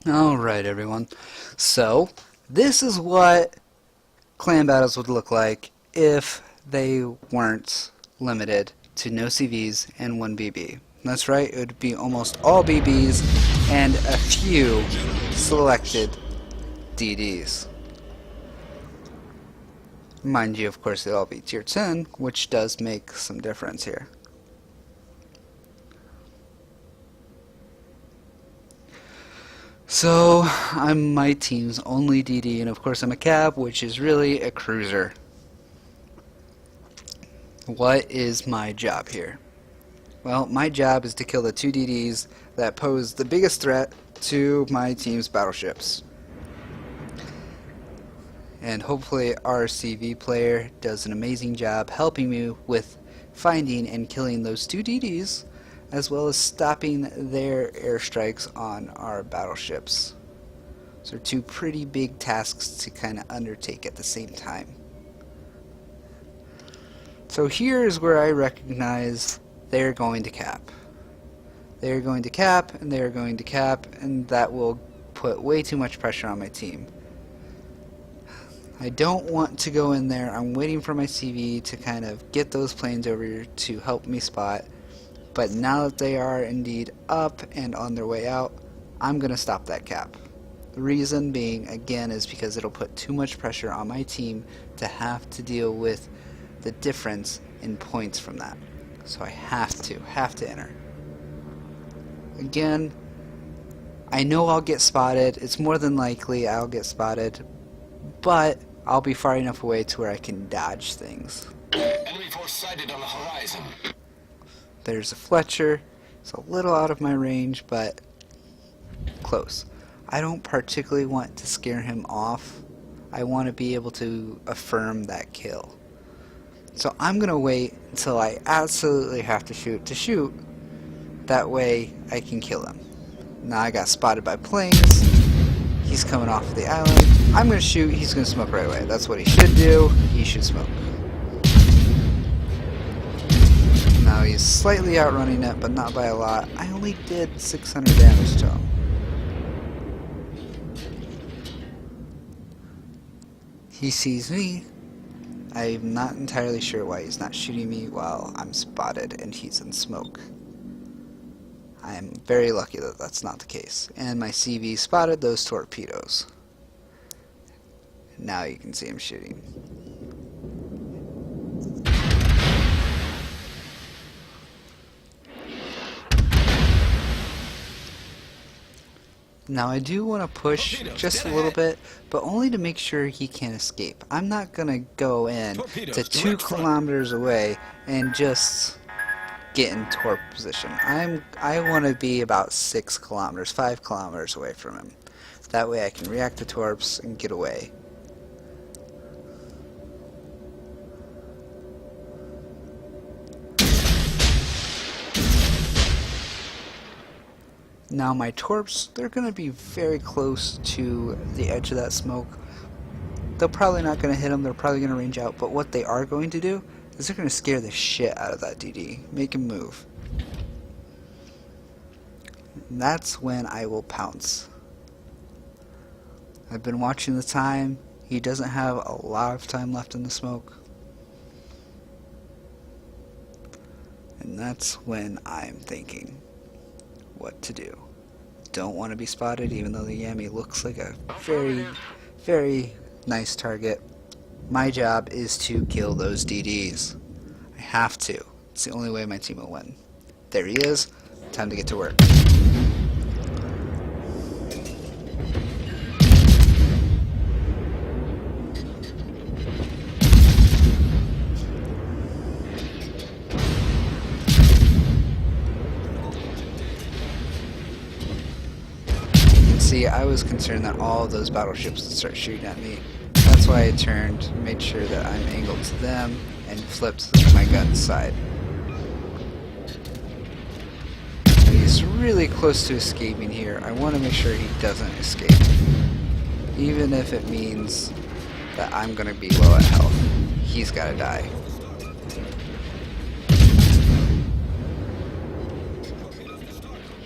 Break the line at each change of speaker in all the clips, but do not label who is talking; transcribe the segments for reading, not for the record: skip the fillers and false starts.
Alright everyone, so this is what clan battles would look like if they weren't limited to no CVs and 1 BB. That's right, it would be almost all BBs and a few selected DDs. Mind you, of course, they'll all be tier 10, which does make some difference here. So, I'm my team's only DD, and of course I'm a Khab, which is really a cruiser. What is my job here? Well, my job is to kill the 2 DDs that pose the biggest threat to my team's battleships. And hopefully our CV player does an amazing job helping me with finding and killing those 2 DDs, as well as stopping their airstrikes on our battleships. So 2 pretty big tasks to kind of undertake at the same time. So here is where I recognize they're going to cap. They're going to cap, and they're going to cap, and that will put way too much pressure on my team. I don't want to go in there. I'm waiting for my CV to kind of get those planes over to help me spot. But now that they are indeed up and on their way out, I'm going to stop that cap. The reason being, again, is because it'll put too much pressure on my team to have to deal with the difference in points from that. So I have to enter. Again, I know I'll get spotted. It's more than likely I'll get spotted, but I'll be far enough away to where I can dodge things.
Enemy force sighted on the horizon.
There's a Fletcher. It's a little out of my range, but close. I don't particularly want to scare him off. I want to be able to affirm that kill. So I'm going to wait until I absolutely have to shoot. That way I can kill him. Now I got spotted by planes. He's coming off the island. I'm going to shoot. He's going to smoke right away. That's what he should do. He should smoke. Now he's slightly outrunning it, but not by a lot. I only did 600 damage to him. He sees me. I'm not entirely sure why he's not shooting me while I'm spotted and he's in smoke. I am very lucky that that's not the case. And my CV spotted those torpedoes. Now you can see him shooting. Now I do want to push just a little bit, but only to make sure he can't escape. I'm not going to go in to 2 kilometers away and just get in torp position. I want to be about 6 kilometers, 5 kilometers away from him. That way I can react to torps and get away. Now my torps, they're going to be very close to the edge of that smoke. They're probably not going to hit them, they're probably going to range out, but what they are going to do is they're going to scare the shit out of that DD. Make him move. And that's when I will pounce. I've been watching the time. He doesn't have a lot of time left in the smoke. And that's when I'm thinking what to do. Don't want to be spotted, even though the Yami looks like a very, very nice target. My job is to kill those DDs. I have to. It's the only way my team will win. There he is. Time to get to work. See, I was concerned that all of those battleships would start shooting at me. That's why I turned, made sure that I'm angled to them, and flipped my gun side. He's really close to escaping here. I want to make sure he doesn't escape. Even if it means that I'm going to be low at health. He's got to die.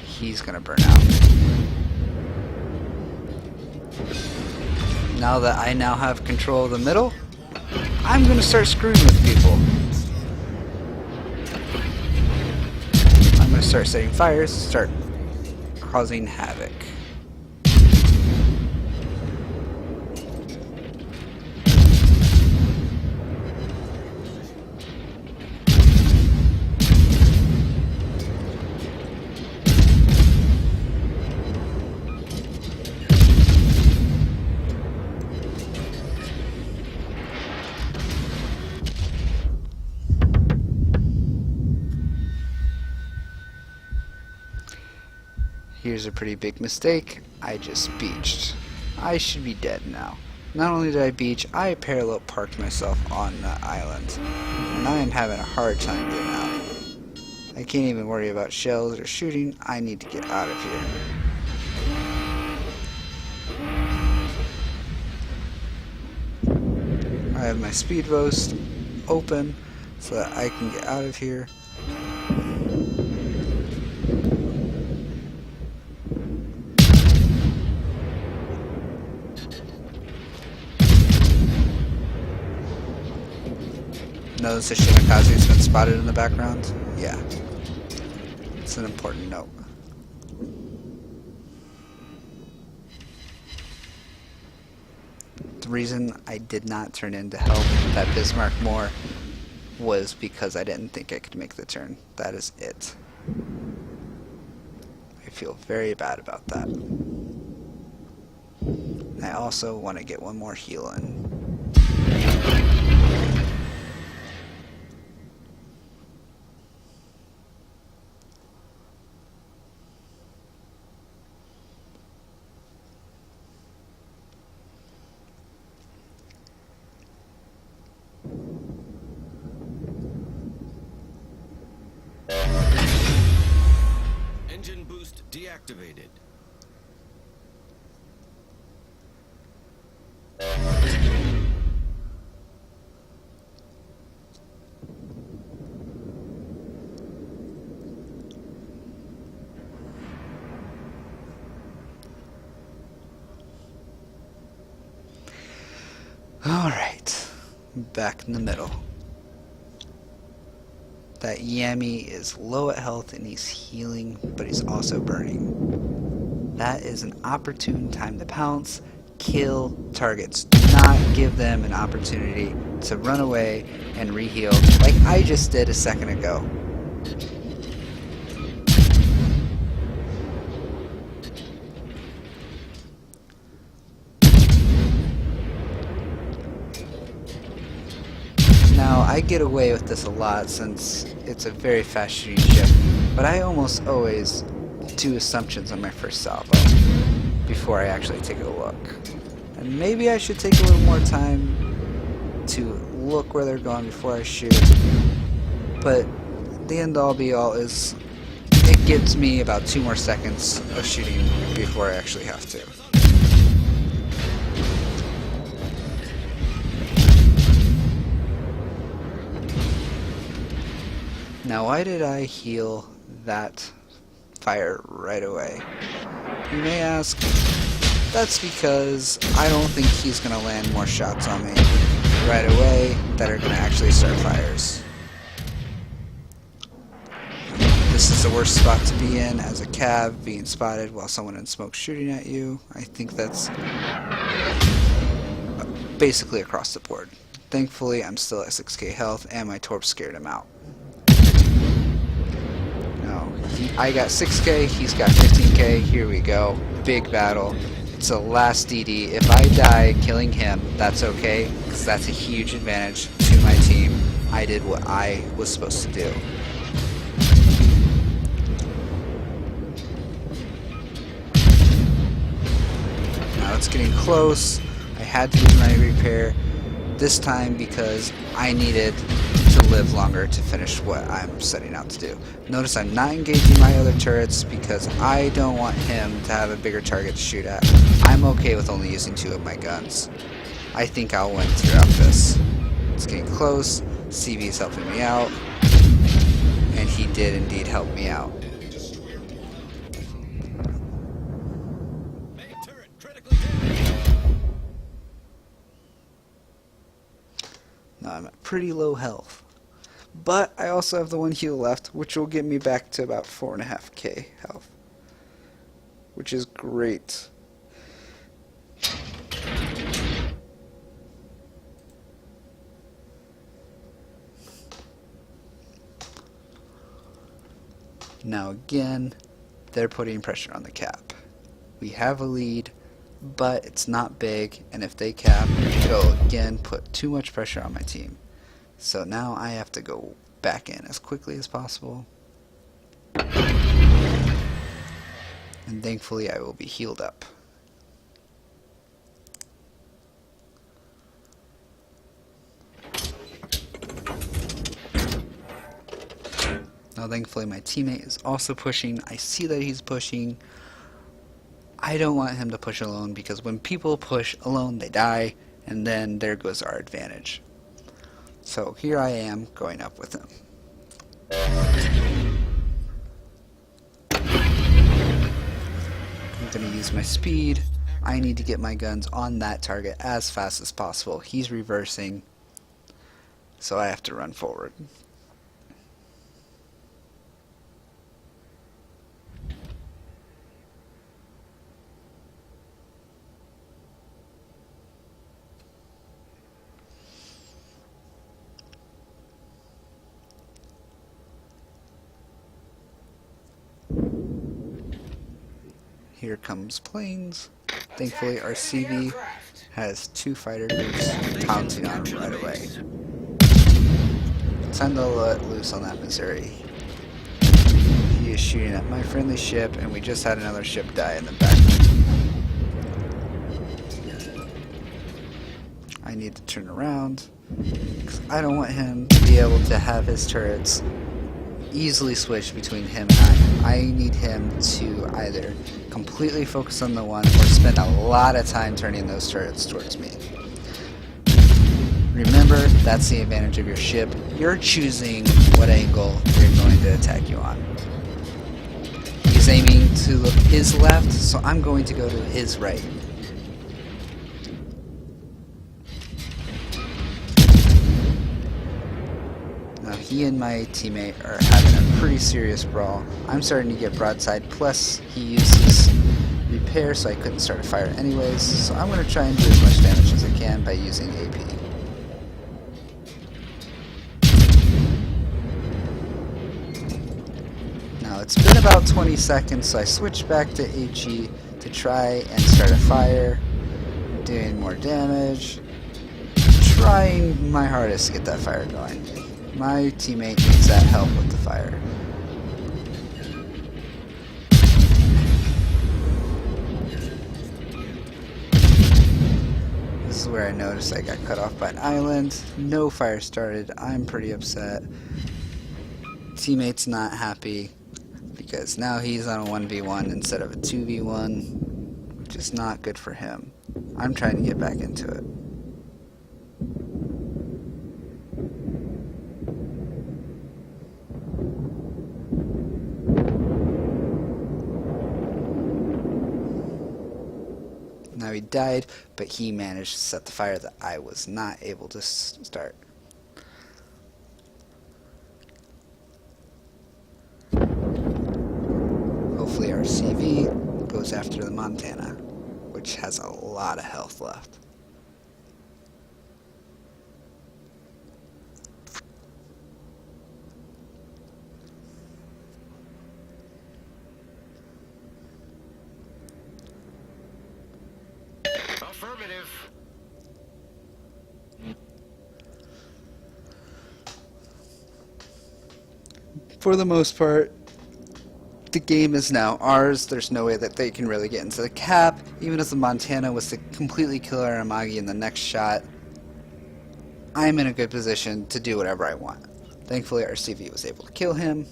He's going to burn out. Now that I now have control of the middle, I'm gonna start screwing with people. I'm gonna start setting fires, start causing havoc. Here's a pretty big mistake. I just beached. I should be dead now. Not only did I beach, I parallel parked myself on the island. And I am having a hard time getting out. I can't even worry about shells or shooting. I need to get out of here. I have my speedboat open so that I can get out of here. Notice the Shinakaze has been spotted in the background? Yeah. It's an important note. The reason I did not turn in to help that Bismarck more was because I didn't think I could make the turn. That is it. I feel very bad about that. I also want to get one more heal in.
Engine boost deactivated.
Alright, back in the middle. That Yami is low at health and he's healing, but he's also burning. That is an opportune time to pounce, kill targets. Do not give them an opportunity to run away and reheal like I just did a second ago. Now, I get away with this a lot since it's a very fast shooting ship, but I almost always do assumptions on my first salvo before I actually take a look. And maybe I should take a little more time to look where they're going before I shoot, but the end all be all is it gives me about 2 more seconds of shooting before I actually have to. Now, why did I heal that fire right away? You may ask. That's because I don't think he's going to land more shots on me right away that are going to actually start fires. This is the worst spot to be in as a Khab, being spotted while someone in smoke shooting at you. I think that's basically across the board. Thankfully, I'm still at 6k health and my torp scared him out. I got 6k, he's got 15k, here we go, big battle. It's a last DD. If I die killing him, that's okay, because that's a huge advantage to my team. I did what I was supposed to do. Now it's getting close. I had to do my repair this time because I needed to live longer to finish what I'm setting out to do. Notice I'm not engaging my other turrets because I don't want him to have a bigger target to shoot at. I'm okay with only using 2 of my guns. I think I'll win throughout this. It's getting close. CV is helping me out. And he did indeed help me out. I'm at pretty low health. But I also have the one heal left, which will get me back to about 4.5k health, which is great. Now again, they're putting pressure on the cap. We have a lead, but it's not big, and if they cap, it'll again put too much pressure on my team. So now I have to go back in as quickly as possible. And thankfully I will be healed up. Now thankfully my teammate is also pushing. I see that he's pushing. I don't want him to push alone, because when people push alone they die, and then there goes our advantage. So here I am going up with him. I'm going to use my speed. I need to get my guns on that target as fast as possible. He's reversing, so I have to run forward. Here comes planes. Thankfully our CV has 2 fighter groups pouncing on him right away. Time to let loose on that Missouri. He is shooting at my friendly ship, and we just had another ship die in the back. I need to turn around, because I don't want him to be able to have his turrets easily switch between him and I. I need him to either completely focus on the one or spend a lot of time turning those turrets towards me. Remember, that's the advantage of your ship. You're choosing what angle they're going to attack you on. He's aiming to his left, so I'm going to go to his right. Now he and my teammate are having a pretty serious brawl. I'm starting to get broadside, plus he uses repair, so I couldn't start a fire anyways, so I'm going to try and do as much damage as I can by using AP. Now it's been about 20 seconds, so I switched back to HE to try and start a fire, doing more damage, trying my hardest to get that fire going. My teammate needs that help with the fire. This is where I noticed I got cut off by an island. No fire started. I'm pretty upset. Teammate's not happy because now he's on a 1v1 instead of a 2v1, which is not good for him. I'm trying to get back into it. Now he died, but he managed to set the fire that I was not able to start. Hopefully our CV goes after the Montana, which has a lot of health left.
Affirmative.
For the most part, the game is now ours. There's no way that they can really get into the cap. Even if the Montana was to completely kill our Amagi in the next shot, I'm in a good position to do whatever I want. Thankfully our CV was able to kill him.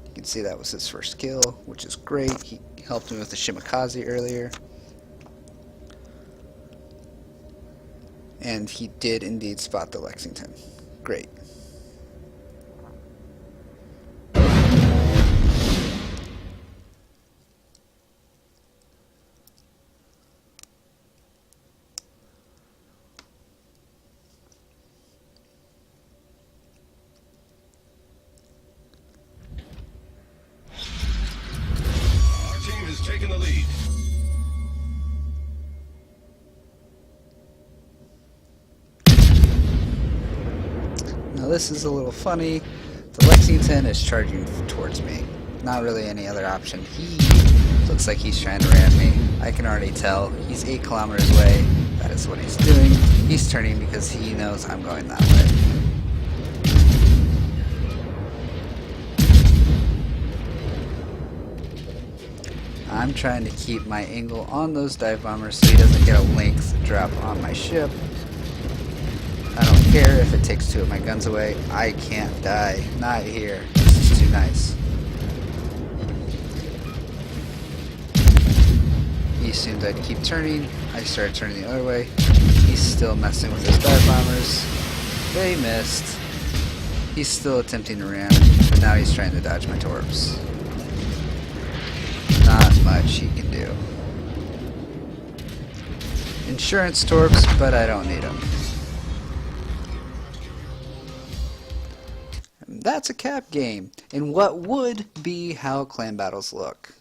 You can see that was his first kill, which is great. He helped me with the Shimakaze earlier. And he did indeed spot the Lexington. Great. Now this is a little funny. The Lexington is charging towards me. Not really any other option. He looks like he's trying to ram me. I can already tell. He's 8 kilometers away. That is what he's doing. He's turning because he knows I'm going that way. I'm trying to keep my angle on those dive bombers so he doesn't get a length drop on my ship. I don't care if it takes 2 of my guns away. I can't die. Not here. This is too nice. He assumed I'd keep turning. I started turning the other way. He's still messing with his dive bombers. They missed. He's still attempting to ram, but now he's trying to dodge my torps. Not much he can do. Insurance torps, but I don't need them. And that's a Khab game, in what would be how clan battles look.